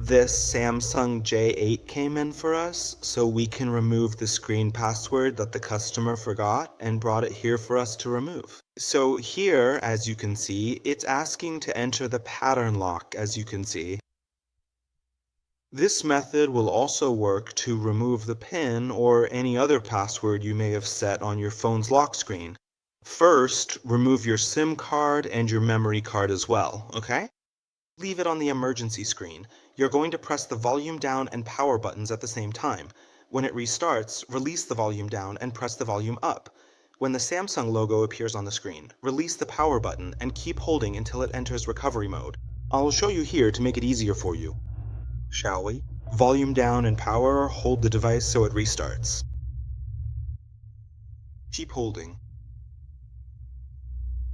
This Samsung J8 came in for us, so we can remove the screen password that the customer forgot and brought it here for us to remove. So here, as you can see, it's asking to enter the pattern lock, as you can see. This method will also work to remove the PIN or any other password you may have set on your phone's lock screen. First, remove your SIM card and your memory card as well, okay? Leave it on the emergency screen. You're going to press the volume down and power buttons at the same time. When it restarts, release the volume down and press the volume up. When the Samsung logo appears on the screen, release the power button and keep holding until it enters recovery mode. I'll show you here to make it easier for you. Shall we? Volume down and power, hold the device so it restarts. Keep holding.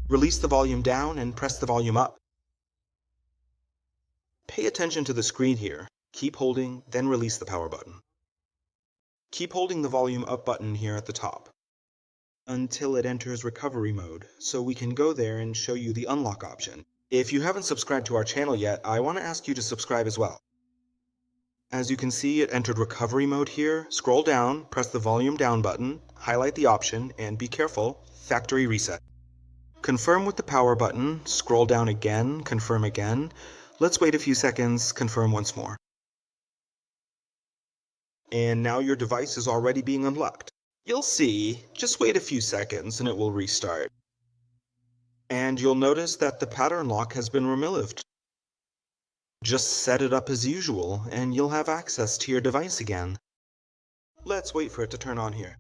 Release the volume down and press the volume up. Pay attention to the screen here. Keep holding, then release the power button. Keep holding the volume up button here at the top until it enters recovery mode, so we can go there and show you the unlock option. If you haven't subscribed to our channel yet, I want to ask you to subscribe as well. As you can see, it entered recovery mode here. Scroll down, press the volume down button, highlight the option, and be careful, factory reset. Confirm with the power button, scroll down again, confirm again. Let's wait a few seconds, confirm once more. And now your device is already being unlocked. You'll see, just wait a few seconds and it will restart. And you'll notice that the pattern lock has been removed. Just set it up as usual, and you'll have access to your device again. Let's wait for it to turn on here.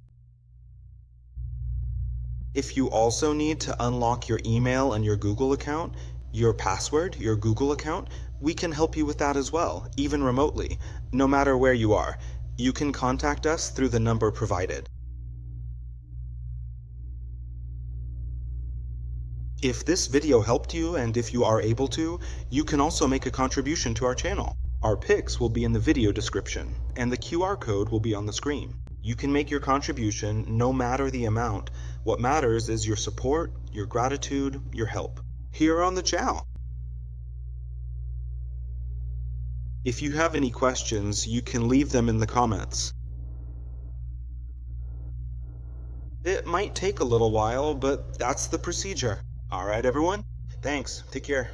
If you also need to unlock your email and your Google account, your password, your Google account, we can help you with that as well, even remotely, no matter where you are. You can contact us through the number provided. If this video helped you, and if you are able to, you can also make a contribution to our channel. Our pics will be in the video description, and the QR code will be on the screen. You can make your contribution no matter the amount. What matters is your support, your gratitude, your help. Here on the channel. If you have any questions, you can leave them in the comments. It might take a little while, but that's the procedure. Alright everyone, thanks, take care.